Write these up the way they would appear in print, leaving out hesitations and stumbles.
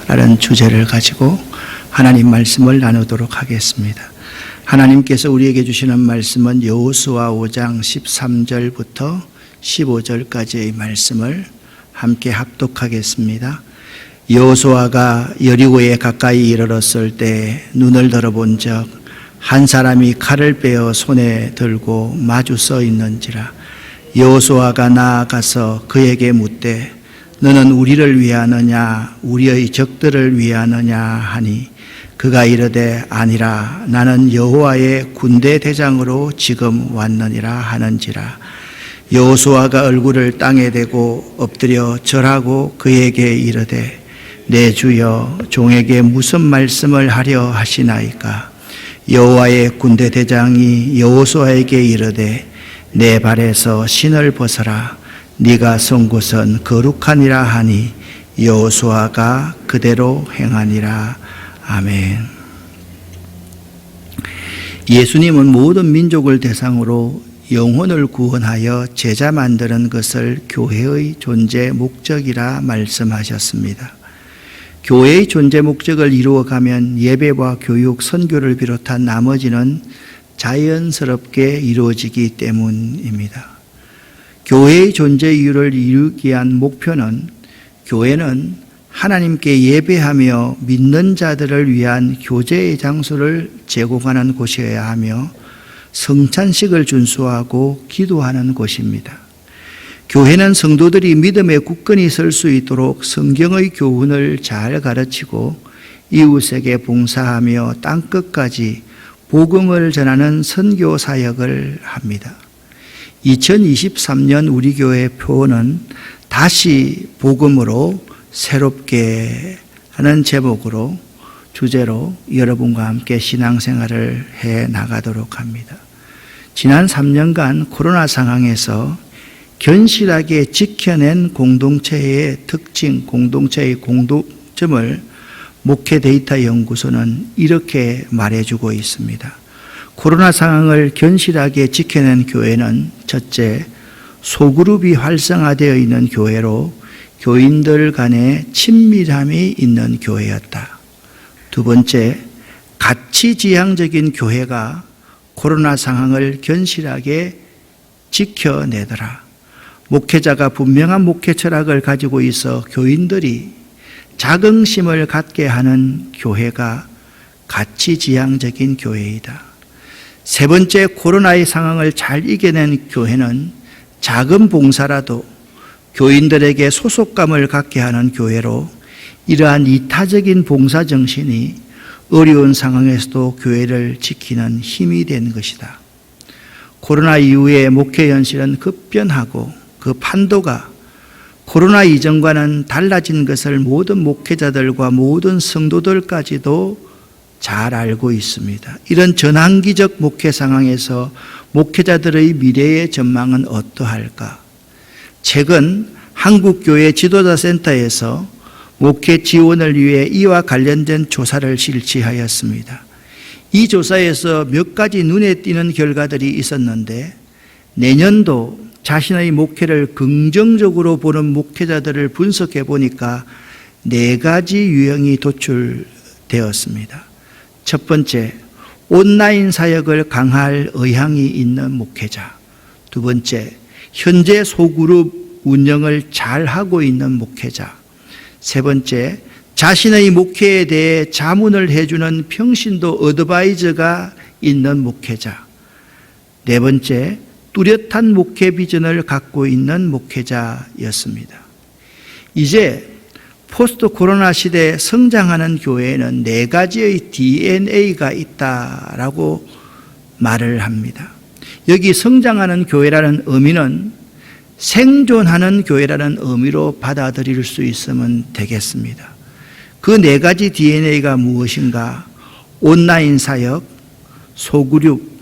라는 주제를 가지고 하나님 말씀을 나누도록 하겠습니다. 하나님께서 우리에게 주시는 말씀은 여호수아 5장 13절부터 15절까지의 말씀을 함께 합독하겠습니다. 여호수아가 여리고에 가까이 이르렀을 때 눈을 들어본 적 한 사람이 칼을 빼어 손에 들고 마주 서 있는지라. 여호수아가 나아가서 그에게 묻되 너는 우리를 위하느냐 우리의 적들을 위하느냐 하니 그가 이르되 아니라 나는 여호와의 군대 대장으로 지금 왔느니라 하는지라. 여호수아가 얼굴을 땅에 대고 엎드려 절하고 그에게 이르되 내 주여 종에게 무슨 말씀을 하려 하시나이까. 여호와의 군대 대장이 여호수아에게 이르되 내 발에서 신을 벗어라 네가 선 곳은 거룩하니라 하니 여호수아가 그대로 행하니라. 아멘. 예수님은 모든 민족을 대상으로 영혼을 구원하여 제자 만드는 것을 교회의 존재 목적이라 말씀하셨습니다. 교회의 존재 목적을 이루어가면 예배와 교육, 선교를 비롯한 나머지는 자연스럽게 이루어지기 때문입니다. 교회의 존재 이유를 이루기 위한 목표는 교회는 하나님께 예배하며 믿는 자들을 위한 교제의 장소를 제공하는 곳이어야 하며 성찬식을 준수하고 기도하는 곳입니다. 교회는 성도들이 믿음에 굳건히 설 수 있도록 성경의 교훈을 잘 가르치고 이웃에게 봉사하며 땅끝까지 복음을 전하는 선교 사역을 합니다. 2023년 우리 교회 표어는 다시 복음으로 새롭게 하는 제목으로 주제로 여러분과 함께 신앙생활을 해 나가도록 합니다. 지난 3년간 코로나 상황에서 견실하게 지켜낸 공동체의 특징, 공동체의 공통점을 목회 데이터 연구소는 이렇게 말해주고 있습니다. 코로나 상황을 견실하게 지켜낸 교회는 첫째, 소그룹이 활성화되어 있는 교회로 교인들 간의 친밀함이 있는 교회였다. 두 번째, 가치지향적인 교회가 코로나 상황을 견실하게 지켜내더라. 목회자가 분명한 목회 철학을 가지고 있어 교인들이 자긍심을 갖게 하는 교회가 가치지향적인 교회이다. 세 번째, 코로나의 상황을 잘 이겨낸 교회는 작은 봉사라도 교인들에게 소속감을 갖게 하는 교회로 이러한 이타적인 봉사 정신이 어려운 상황에서도 교회를 지키는 힘이 된 것이다. 코로나 이후에 목회 현실은 급변하고 그 판도가 코로나 이전과는 달라진 것을 모든 목회자들과 모든 성도들까지도 잘 알고 있습니다. 이런 전환기적 목회 상황에서 목회자들의 미래의 전망은 어떠할까? 최근 한국교회 지도자센터에서 목회 지원을 위해 이와 관련된 조사를 실시하였습니다. 이 조사에서 몇 가지 눈에 띄는 결과들이 있었는데 내년도 자신의 목회를 긍정적으로 보는 목회자들을 분석해 보니까 4가지 유형이 도출되었습니다. 첫 번째, 온라인 사역을 강화할 의향이 있는 목회자. 두 번째, 현재 소그룹 운영을 잘 하고 있는 목회자. 세 번째, 자신의 목회에 대해 자문을 해주는 평신도 어드바이저가 있는 목회자. 네 번째, 뚜렷한 목회 비전을 갖고 있는 목회자였습니다. 이제 포스트 코로나 시대에 성장하는 교회에는 4가지의 DNA가 있다라고 말을 합니다. 여기 성장하는 교회라는 의미는 생존하는 교회라는 의미로 받아들일 수 있으면 되겠습니다. 그 4가지 DNA가 무엇인가? 온라인 사역, 소그룹,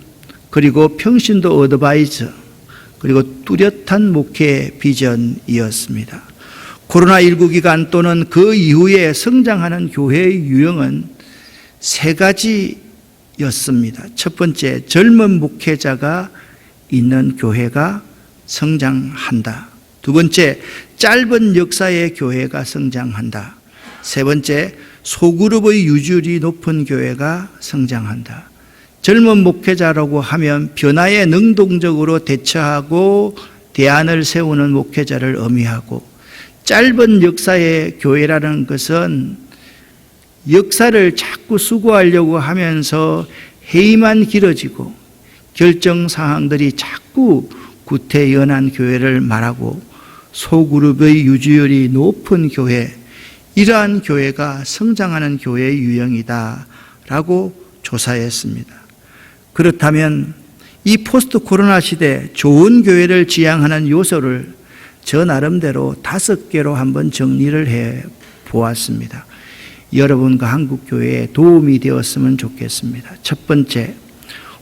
그리고 평신도 어드바이저, 그리고 뚜렷한 목회 비전이었습니다. 코로나19 기간 또는 그 이후에 성장하는 교회의 유형은 3가지였습니다. 첫 번째, 젊은 목회자가 있는 교회가 성장한다. 두 번째, 짧은 역사의 교회가 성장한다. 세 번째, 소그룹의 유지율이 높은 교회가 성장한다. 젊은 목회자라고 하면 변화에 능동적으로 대처하고 대안을 세우는 목회자를 의미하고, 짧은 역사의 교회라는 것은 역사를 자꾸 수고하려고 하면서 회의만 길어지고 결정 사항들이 자꾸 구태연한 교회를 말하고, 소그룹의 유지율이 높은 교회, 이러한 교회가 성장하는 교회의 유형이다 라고 조사했습니다. 그렇다면 이 포스트 코로나 시대 좋은 교회를 지향하는 요소를 저 나름대로 5개로 한번 정리를 해 보았습니다. 여러분과 한국교회에 도움이 되었으면 좋겠습니다. 첫 번째,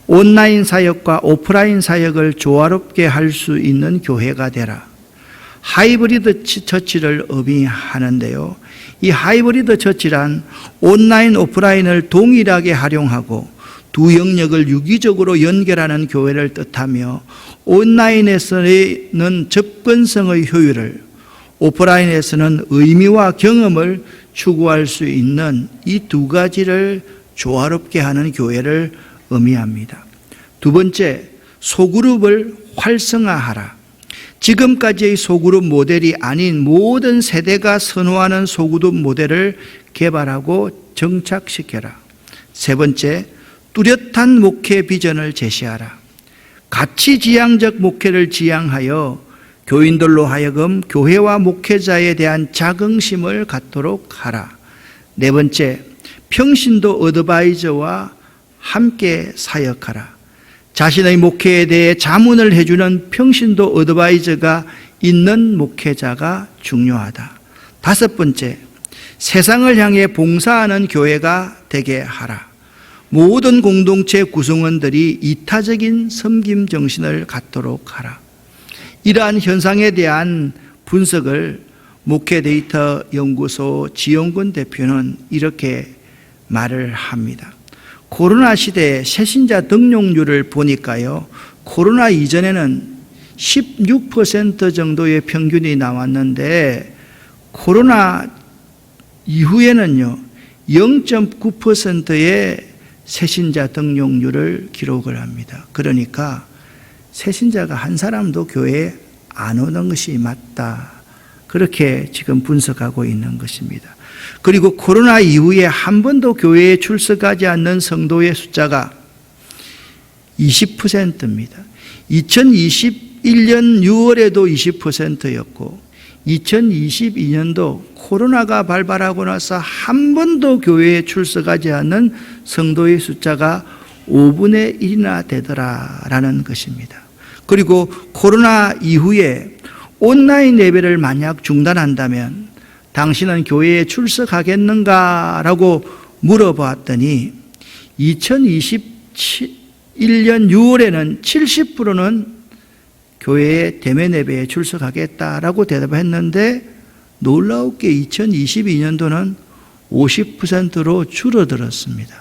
온라인 사역과 오프라인 사역을 조화롭게 할 수 있는 교회가 되라. 하이브리드 처치를 의미하는데요. 이 하이브리드 처치란 온라인, 오프라인을 동일하게 활용하고 두 영역을 유기적으로 연결하는 교회를 뜻하며, 온라인에서는 접근성의 효율을, 오프라인에서는 의미와 경험을 추구할 수 있는 이 두 가지를 조화롭게 하는 교회를 의미합니다. 두 번째, 소그룹을 활성화하라. 지금까지의 소그룹 모델이 아닌 모든 세대가 선호하는 소그룹 모델을 개발하고 정착시켜라. 세 번째, 뚜렷한 목회 비전을 제시하라. 가치지향적 목회를 지향하여 교인들로 하여금 교회와 목회자에 대한 자긍심을 갖도록 하라. 네 번째, 평신도 어드바이저와 함께 사역하라. 자신의 목회에 대해 자문을 해주는 평신도 어드바이저가 있는 목회자가 중요하다. 다섯 번째, 세상을 향해 봉사하는 교회가 되게 하라. 모든 공동체 구성원들이 이타적인 섬김 정신을 갖도록 하라. 이러한 현상에 대한 분석을 목회 데이터 연구소 지용근 대표는 이렇게 말을 합니다. 코로나 시대의 새신자 등록률을 보니까요, 코로나 이전에는 16% 정도의 평균이 나왔는데 코로나 이후에는요 0.9%의 새신자 등록률을 기록을 합니다. 그러니까 새신자가 한 사람도 교회에 안 오는 것이 맞다, 그렇게 지금 분석하고 있는 것입니다. 그리고 코로나 이후에 한 번도 교회에 출석하지 않는 성도의 숫자가 20%입니다. 2021년 6월에도 20%였고 2022년도 코로나가 발발하고 나서 한 번도 교회에 출석하지 않는 성도의 숫자가 5분의 1이나 되더라라는 것입니다. 그리고 코로나 이후에 온라인 예배를 만약 중단한다면 당신은 교회에 출석하겠는가라고 물어봤더니 2021년 6월에는 70%는 교회에 대면 예배에 출석하겠다라고 대답했는데, 놀라웠게 2022년도는 50%로 줄어들었습니다.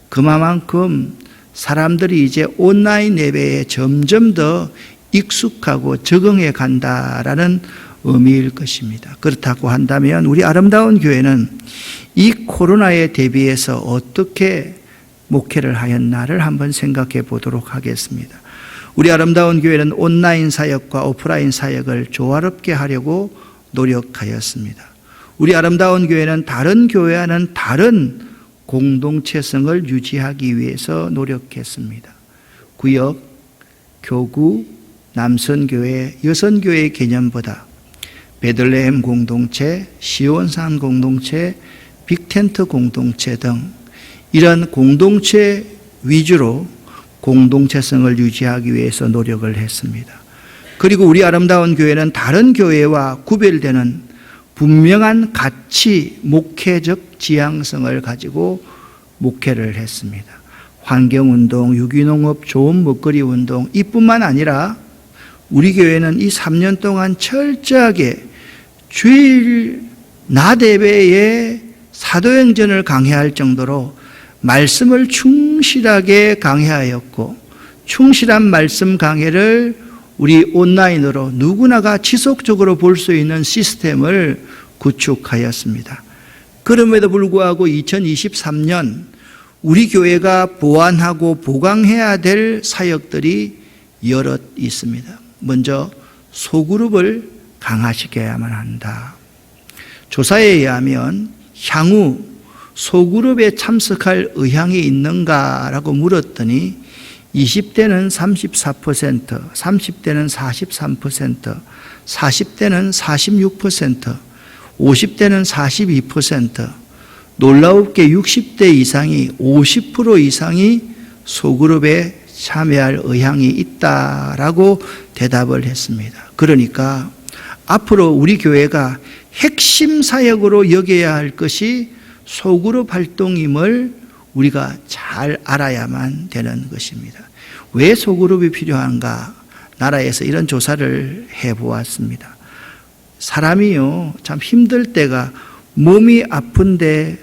그만큼 사람들이 이제 온라인 예배에 점점 더 익숙하고 적응해 간다라는 의미일 것입니다. 그렇다고 한다면 우리 아름다운 교회는 이 코로나에 대비해서 어떻게 목회를 하였나를 한번 생각해 보도록 하겠습니다. 우리 아름다운 교회는 온라인 사역과 오프라인 사역을 조화롭게 하려고 노력하였습니다. 우리 아름다운 교회는 다른 교회와는 다른 공동체성을 유지하기 위해서 노력했습니다. 구역, 교구, 남선교회, 여선교회의 개념보다 베들레헴 공동체, 시온산 공동체, 빅텐트 공동체 등 이런 공동체 위주로 공동체성을 유지하기 위해서 노력을 했습니다. 그리고 우리 아름다운 교회는 다른 교회와 구별되는 분명한 가치, 목회적 지향성을 가지고 목회를 했습니다. 환경운동, 유기농업, 좋은 먹거리 운동, 이뿐만 아니라 우리 교회는 이 3년 동안 철저하게 주일 낮 예배에 사도행전을 강해할 정도로 말씀을 충실하게 강해하였고, 충실한 말씀 강해를 우리 온라인으로 누구나가 지속적으로 볼 수 있는 시스템을 구축하였습니다. 그럼에도 불구하고 2023년 우리 교회가 보완하고 보강해야 될 사역들이 여럿 있습니다. 먼저 소그룹을 강화시켜야만 한다. 조사에 의하면 향후 소그룹에 참석할 의향이 있는가라고 물었더니 20대는 34%, 30대는 43%, 40대는 46%, 50대는 42%, 놀라웁게 60대 이상이 50% 이상이 소그룹에 참여할 의향이 있다라고 대답을 했습니다. 그러니까 앞으로 우리 교회가 핵심 사역으로 여겨야 할 것이 소그룹 활동임을 우리가 잘 알아야만 되는 것입니다. 왜 소그룹이 필요한가? 나라에서 이런 조사를 해보았습니다. 사람이요, 참 힘들 때가 몸이 아픈데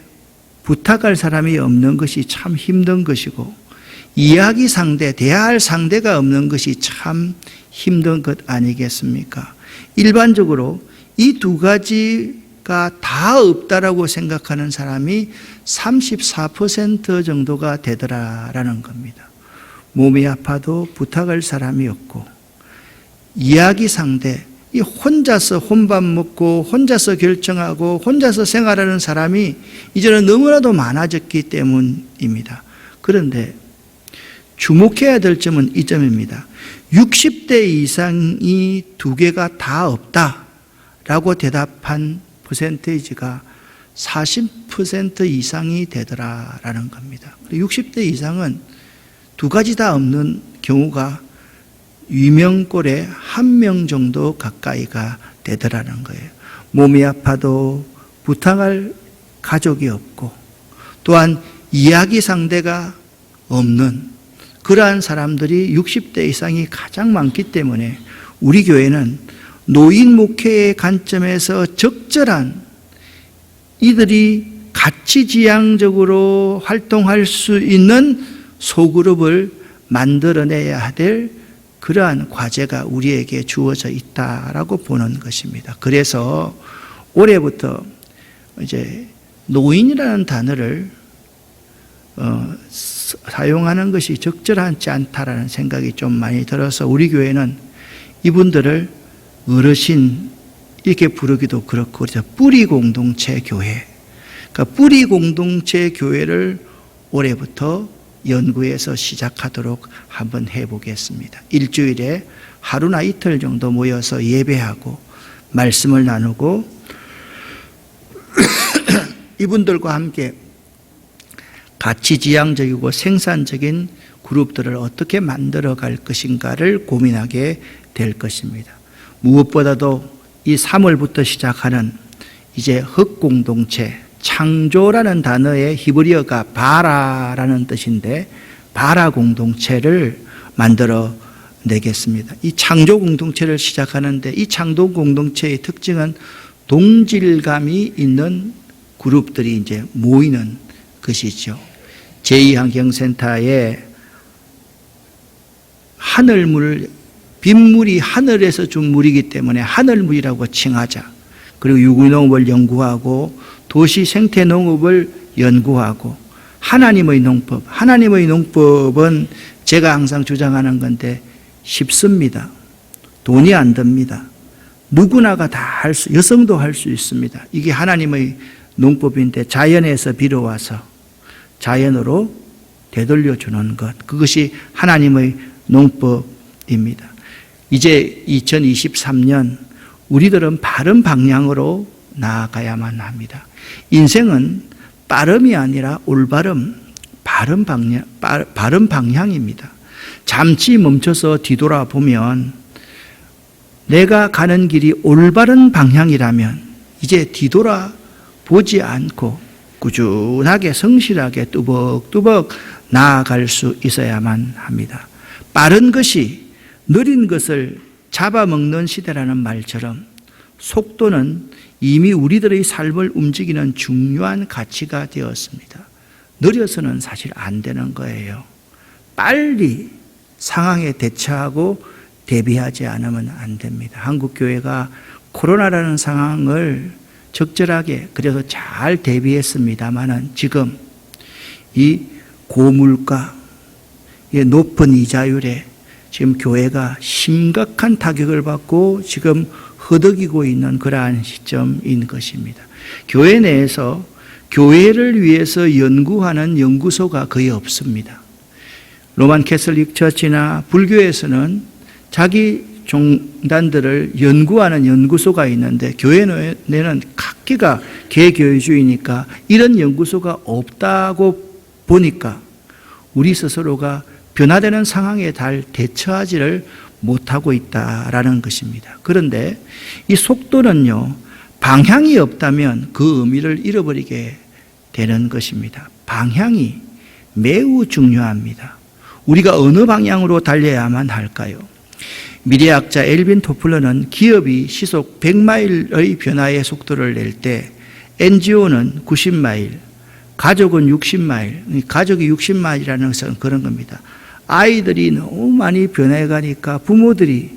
부탁할 사람이 없는 것이 참 힘든 것이고, 이야기 상대, 대화할 상대가 없는 것이 참 힘든 것 아니겠습니까? 일반적으로 이 두 가지가 다 없다라고 생각하는 사람이 34% 정도가 되더라라는 겁니다. 몸이 아파도 부탁할 사람이 없고, 이야기 상대, 이 혼자서 혼밥 먹고 혼자서 결정하고 혼자서 생활하는 사람이 이제는 너무나도 많아졌기 때문입니다. 그런데 주목해야 될 점은 이 점입니다. 60대 이상이 두 개가 다 없다라고 대답한 퍼센테이지가 40% 이상이 되더라라는 겁니다. 60대 이상은 두 가지 다 없는 경우가 위명꼴에 1명 정도 가까이가 되더라는 거예요. 몸이 아파도 부탁할 가족이 없고, 또한 이야기 상대가 없는 그러한 사람들이 60대 이상이 가장 많기 때문에 우리 교회는 노인 목회의 관점에서 적절한 이들이 가치지향적으로 활동할 수 있는 소그룹을 만들어내야 될 그러한 과제가 우리에게 주어져 있다라고 보는 것입니다. 그래서 올해부터 이제 노인이라는 단어를 사용하는 것이 적절하지 않다라는 생각이 좀 많이 들어서 우리 교회는 이분들을 어르신 이렇게 부르기도 그렇고, 그래서 뿌리 공동체 교회, 그러니까 뿌리 공동체 교회를 올해부터 연구해서 시작하도록 한번 해보겠습니다. 일주일에 하루나 이틀 정도 모여서 예배하고 말씀을 나누고 이분들과 함께 가치지향적이고 생산적인 그룹들을 어떻게 만들어 갈 것인가를 고민하게 될 것입니다. 무엇보다도 이 3월부터 시작하는 이제 흑공동체, 창조라는 단어의 히브리어가 바라라는 뜻인데 바라 공동체를 만들어 내겠습니다. 이 창조 공동체를 시작하는데 이 창조 공동체의 특징은 동질감이 있는 그룹들이 이제 모이는 것이죠. 제2환경센터에 하늘물, 빗물이 하늘에서 준 물이기 때문에 하늘물이라고 칭하자. 그리고 유기농업을 연구하고 도시 생태농업을 연구하고 하나님의 농법, 하나님의 농법은 제가 항상 주장하는 건데 쉽습니다. 돈이 안 듭니다. 누구나가 다 할 수, 여성도 할 수 있습니다. 이게 하나님의 농법인데 자연에서 빌어와서 자연으로 되돌려주는 것, 그것이 하나님의 농법입니다. 이제 2023년 우리들은 바른 방향으로 나아가야만 합니다. 인생은 빠름이 아니라 올바름, 바른 방향입니다. 잠시 멈춰서 뒤돌아보면 내가 가는 길이 올바른 방향이라면 이제 뒤돌아보지 않고 꾸준하게 성실하게 뚜벅뚜벅 나아갈 수 있어야만 합니다. 빠른 것이 느린 것을 잡아먹는 시대라는 말처럼 속도는 이미 우리들의 삶을 움직이는 중요한 가치가 되었습니다. 느려서는 사실 안 되는 거예요. 빨리 상황에 대처하고 대비하지 않으면 안 됩니다. 한국교회가 코로나라는 상황을 적절하게 그래서 잘 대비했습니다마는 지금 이 고물가, 높은 이자율에 지금 교회가 심각한 타격을 받고 지금 허덕이고 있는 그러한 시점인 것입니다. 교회 내에서 교회를 위해서 연구하는 연구소가 거의 없습니다. 로만 캐슬릭 처치나 불교에서는 자기 종단들을 연구하는 연구소가 있는데 교회 내는 각기가 개교회주의니까 이런 연구소가 없다고 보니까 우리 스스로가 변화되는 상황에 잘 대처하지를 못하고 있다라는 것입니다. 그런데 이 속도는요, 방향이 없다면 그 의미를 잃어버리게 되는 것입니다. 방향이 매우 중요합니다. 우리가 어느 방향으로 달려야만 할까요? 미래학자 엘빈 토플러는 기업이 시속 100마일의 변화의 속도를 낼 때 NGO는 90마일, 가족은 60마일, 가족이 60마일이라는 것은 그런 겁니다. 아이들이 너무 많이 변해가니까 부모들이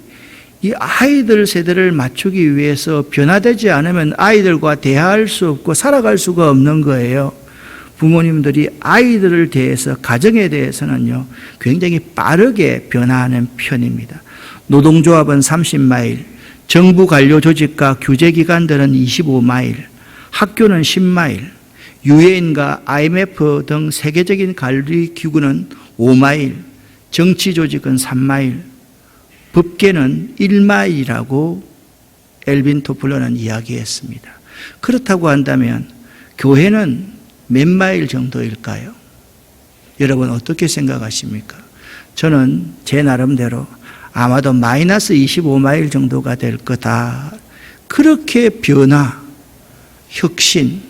이 아이들 세대를 맞추기 위해서 변화되지 않으면 아이들과 대화할 수 없고 살아갈 수가 없는 거예요. 부모님들이 아이들을 대해서 가정에 대해서는요 굉장히 빠르게 변화하는 편입니다. 노동조합은 30마일, 정부 관료 조직과 규제기관들은 25마일, 학교는 10마일, 유엔과 IMF 등 세계적인 관리기구는 5마일, 정치조직은 3마일, 법계는 1마일이라고 엘빈 토플러는 이야기했습니다. 그렇다고 한다면 교회는 몇 마일 정도일까요? 여러분 어떻게 생각하십니까? 저는 제 나름대로 아마도 마이너스 25마일 정도가 될 거다. 그렇게 변화, 혁신,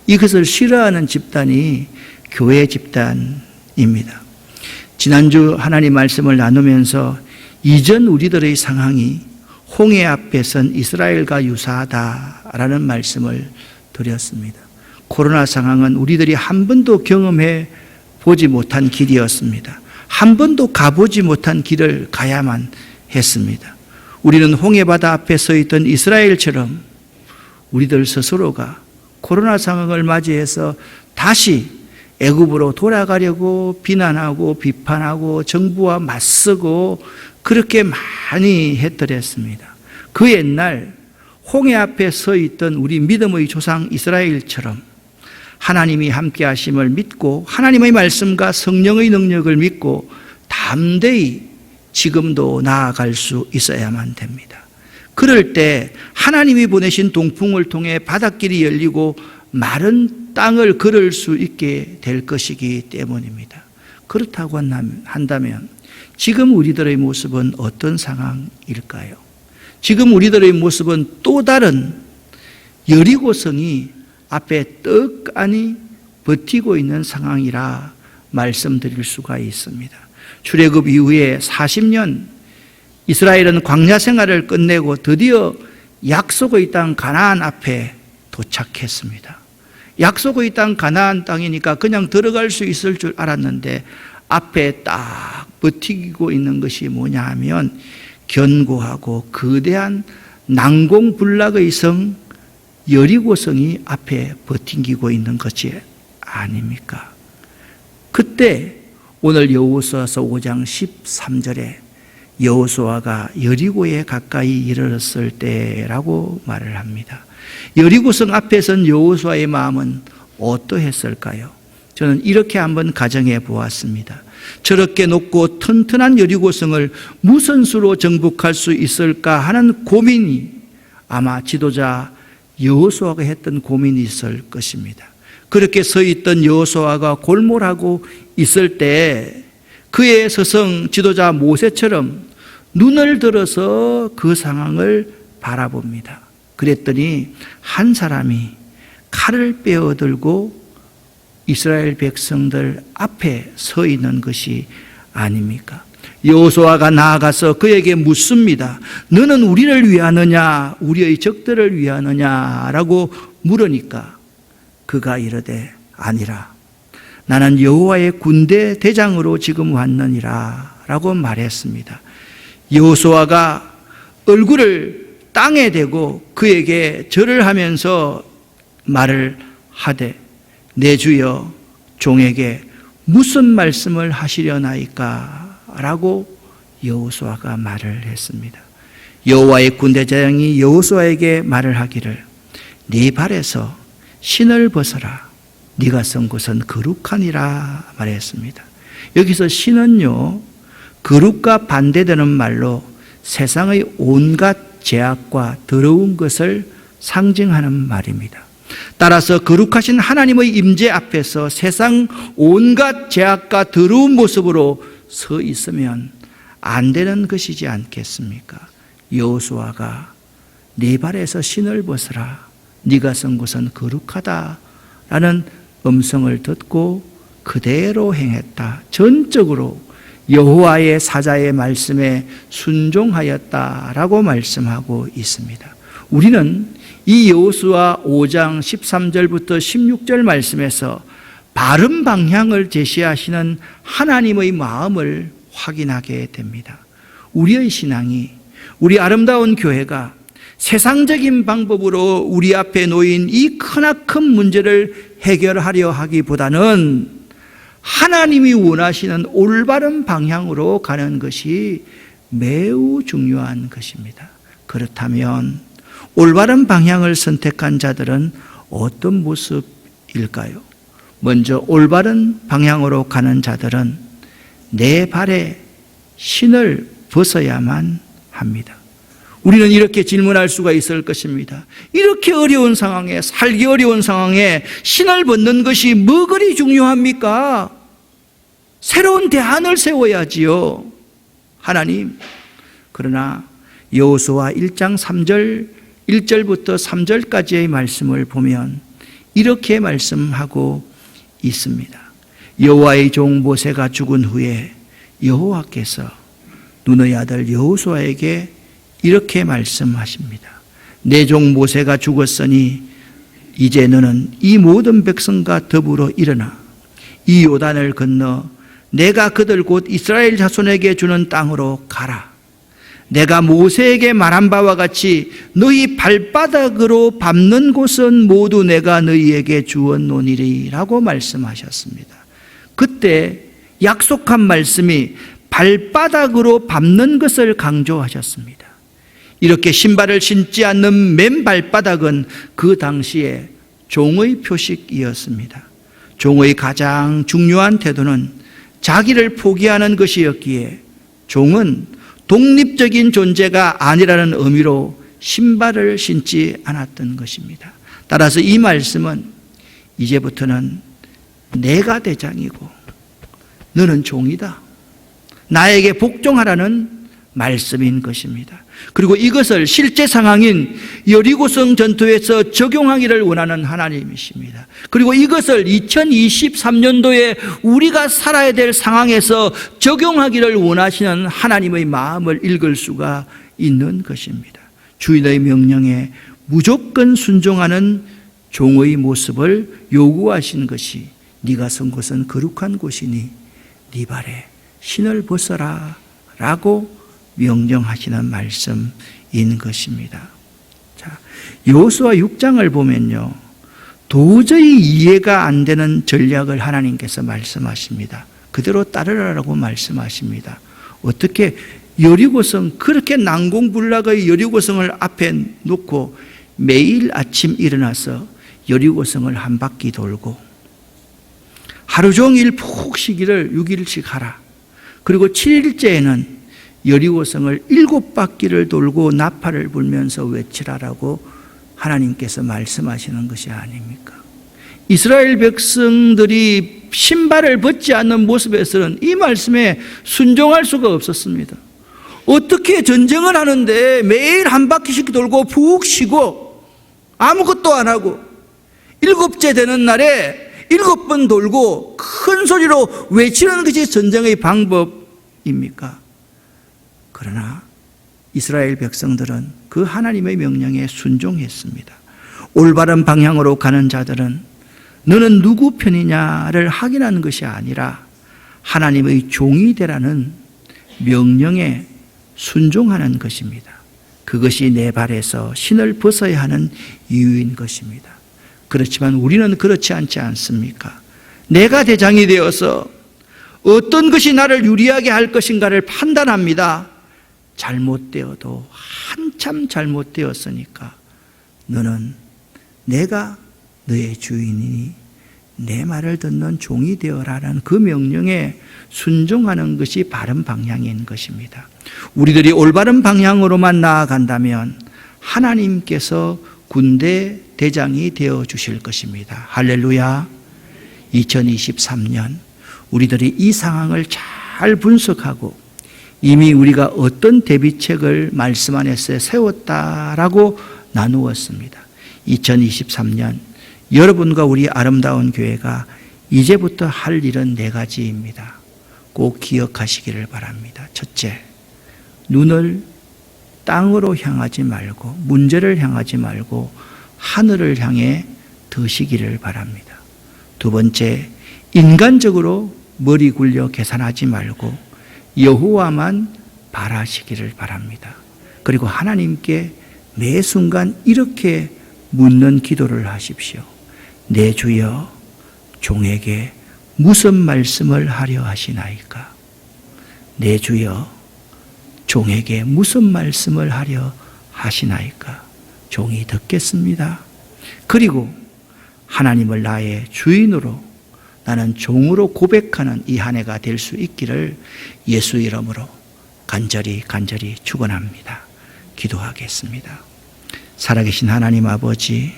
이것을 싫어하는 집단이 교회 집단입니다. 지난주 하나님 말씀을 나누면서 이전 우리들의 상황이 홍해 앞에 선 이스라엘과 유사하다라는 말씀을 드렸습니다. 코로나 상황은 우리들이 한 번도 경험해 보지 못한 길이었습니다. 한 번도 가보지 못한 길을 가야만 했습니다. 우리는 홍해바다 앞에 서 있던 이스라엘처럼 우리들 스스로가 코로나 상황을 맞이해서 다시 애굽으로 돌아가려고 비난하고 비판하고 정부와 맞서고 그렇게 많이 했더랬습니다. 그 옛날 홍해 앞에 서 있던 우리 믿음의 조상 이스라엘처럼 하나님이 함께 하심을 믿고 하나님의 말씀과 성령의 능력을 믿고 담대히 지금도 나아갈 수 있어야만 됩니다. 그럴 때 하나님이 보내신 동풍을 통해 바닷길이 열리고 마른 땅을 걸을 수 있게 될 것이기 때문입니다. 그렇다고 한다면 지금 우리들의 모습은 어떤 상황일까요? 지금 우리들의 모습은 또 다른 여리고성이 앞에 떡하니 버티고 있는 상황이라 말씀드릴 수가 있습니다. 출애굽 이후에 40년 이스라엘은 광야 생활을 끝내고 드디어 약속의 땅 가나안 앞에 도착했습니다. 약속의 땅 가나안 땅이니까 그냥 들어갈 수 있을 줄 알았는데 앞에 딱 버티고 있는 것이 뭐냐 하면 견고하고 거대한 난공불락의 성 여리고성이 앞에 버티고 있는 것이 아닙니까? 그때 오늘 여호수아서 5장 13절에 여호수아가 여리고에 가까이 이르렀을 때라고 말을 합니다. 여리고성 앞에 선 여호수아의 마음은 어떠했을까요? 저는 이렇게 한번 가정해 보았습니다. 저렇게 높고 튼튼한 여리고성을 무슨 수로 정복할 수 있을까 하는 고민이 아마 지도자 여호수아가 했던 고민이 있을 것입니다. 그렇게 서 있던 여호수아가 골몰하고 있을 때 그의 스승 지도자 모세처럼 눈을 들어서 그 상황을 바라봅니다. 그랬더니 한 사람이 칼을 빼어들고 이스라엘 백성들 앞에 서 있는 것이 아닙니까? 여호수아가 나아가서 그에게 묻습니다. 너는 우리를 위하느냐 우리의 적들을 위하느냐라고 물으니까 그가 이르되 아니라 나는 여호와의 군대 대장으로 지금 왔느니라 라고 말했습니다. 여호수아가 얼굴을 땅에 대고 그에게 절을 하면서 말을 하되 내 주여 종에게 무슨 말씀을 하시려나이까? 라고 여호수아가 말을 했습니다. 여호와의 군대장이 여호수아에게 말을 하기를 네 발에서 신을 벗어라. 네가 선 곳은 거룩하니라 말했습니다. 여기서 신은요, 거룩과 반대되는 말로 세상의 온갖 죄악과 더러운 것을 상징하는 말입니다. 따라서 거룩하신 하나님의 임재 앞에서 세상 온갖 죄악과 더러운 모습으로 서 있으면 안 되는 것이지 않겠습니까? 여호수아가 네 발에서 신을 벗어라. 네가 선 곳은 거룩하다라는 음성을 듣고 그대로 행했다. 전적으로 여호와의 사자의 말씀에 순종하였다라고 말씀하고 있습니다. 우리는 이 여호수아 5장 13절부터 16절 말씀에서 바른 방향을 제시하시는 하나님의 마음을 확인하게 됩니다. 우리의 신앙이, 우리 아름다운 교회가 세상적인 방법으로 우리 앞에 놓인 이 크나큰 문제를 해결하려 하기보다는 하나님이 원하시는 올바른 방향으로 가는 것이 매우 중요한 것입니다. 그렇다면 올바른 방향을 선택한 자들은 어떤 모습일까요? 먼저 올바른 방향으로 가는 자들은 내 발에 신을 벗어야만 합니다. 우리는 이렇게 질문할 수가 있을 것입니다. 이렇게 어려운 상황에, 살기 어려운 상황에 신을 벗는 것이 뭐 그리 중요합니까? 새로운 대안을 세워야지요. 하나님. 그러나 여호수아 1장 3절, 1절부터 3절까지의 말씀을 보면 이렇게 말씀하고 있습니다. 여호와의 종 모세가 죽은 후에 여호와께서 눈의 아들 여호수아에게 이렇게 말씀하십니다. 내 종 모세가 죽었으니 이제 너는 이 모든 백성과 더불어 일어나 이 요단을 건너 내가 그들 곧 이스라엘 자손에게 주는 땅으로 가라. 내가 모세에게 말한 바와 같이 너희 발바닥으로 밟는 곳은 모두 내가 너희에게 주었노니라고 말씀하셨습니다. 그때 약속한 말씀이 발바닥으로 밟는 것을 강조하셨습니다. 이렇게 신발을 신지 않는 맨발바닥은 그 당시에 종의 표식이었습니다. 종의 가장 중요한 태도는 자기를 포기하는 것이었기에 종은 독립적인 존재가 아니라는 의미로 신발을 신지 않았던 것입니다. 따라서 이 말씀은 이제부터는 내가 대장이고 너는 종이다. 나에게 복종하라는 말씀인 것입니다. 그리고 이것을 실제 상황인 여리고성 전투에서 적용하기를 원하는 하나님이십니다. 그리고 이것을 2023년도에 우리가 살아야 될 상황에서 적용하기를 원하시는 하나님의 마음을 읽을 수가 있는 것입니다. 주인의 명령에 무조건 순종하는 종의 모습을 요구하신 것이 네가 선 곳은 거룩한 곳이니 네 발에 신을 벗어라 라고 명령하시는 말씀인 것입니다. 자, 여호수아 6장을 보면요, 도저히 이해가 안 되는 전략을 하나님께서 말씀하십니다. 그대로 따르라고 말씀하십니다. 어떻게 여리고성, 그렇게 난공불락의 여리고성을 앞에 놓고 매일 아침 일어나서 여리고성을 한 바퀴 돌고 하루 종일 푹 쉬기를 6일씩 하라. 그리고 7일째에는 여리고성을 7바퀴를 돌고 나팔을 불면서 외치라라고 하나님께서 말씀하시는 것이 아닙니까? 이스라엘 백성들이 신발을 벗지 않는 모습에서는 이 말씀에 순종할 수가 없었습니다. 어떻게 전쟁을 하는데 매일 한 바퀴씩 돌고 푹 쉬고 아무것도 안 하고 7째 되는 날에 7번 돌고 큰 소리로 외치는 것이 전쟁의 방법입니까? 그러나 이스라엘 백성들은 그 하나님의 명령에 순종했습니다. 올바른 방향으로 가는 자들은 너는 누구 편이냐를 확인하는 것이 아니라 하나님의 종이 되라는 명령에 순종하는 것입니다. 그것이 내 발에서 신을 벗어야 하는 이유인 것입니다. 그렇지만 우리는 그렇지 않지 않습니까? 내가 대장이 되어서 어떤 것이 나를 유리하게 할 것인가를 판단합니다. 잘못되어도 한참 잘못되었으니까 너는 내가 너의 주인이니 내 말을 듣는 종이 되어라는 그 명령에 순종하는 것이 바른 방향인 것입니다. 우리들이 올바른 방향으로만 나아간다면 하나님께서 군대 대장이 되어 주실 것입니다. 할렐루야. 2023년 우리들이 이 상황을 잘 분석하고 이미 우리가 어떤 대비책을 말씀 안에서 세웠다라고 나누었습니다. 2023년 여러분과 우리 아름다운 교회가 이제부터 할 일은 4가지입니다. 꼭 기억하시기를 바랍니다. 첫째, 눈을 땅으로 향하지 말고 문제를 향하지 말고 하늘을 향해 드시기를 바랍니다. 두 번째, 인간적으로 머리 굴려 계산하지 말고 여호와만 바라시기를 바랍니다. 그리고 하나님께 매 순간 이렇게 묻는 기도를 하십시오. 내 주여, 종에게 무슨 말씀을 하려 하시나이까? 내 주여, 종에게 무슨 말씀을 하려 하시나이까? 종이 듣겠습니다. 그리고 하나님을 나의 주인으로 나는 종으로 고백하는 이 한 해가 될 수 있기를 예수 이름으로 간절히 축원합니다. 기도하겠습니다. 살아계신 하나님 아버지,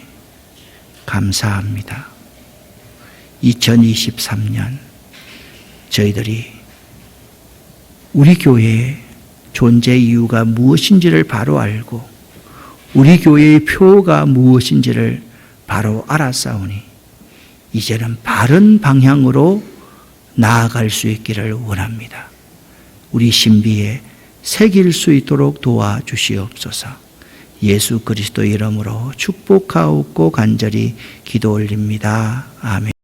감사합니다. 2023년 저희들이 우리 교회의 존재 이유가 무엇인지를 바로 알고 우리 교회의 표가 무엇인지를 바로 알았사오니 이제는 바른 방향으로 나아갈 수 있기를 원합니다. 우리 신비에 새길 수 있도록 도와주시옵소서. 예수 그리스도 이름으로 축복하옵고 간절히 기도 올립니다. 아멘.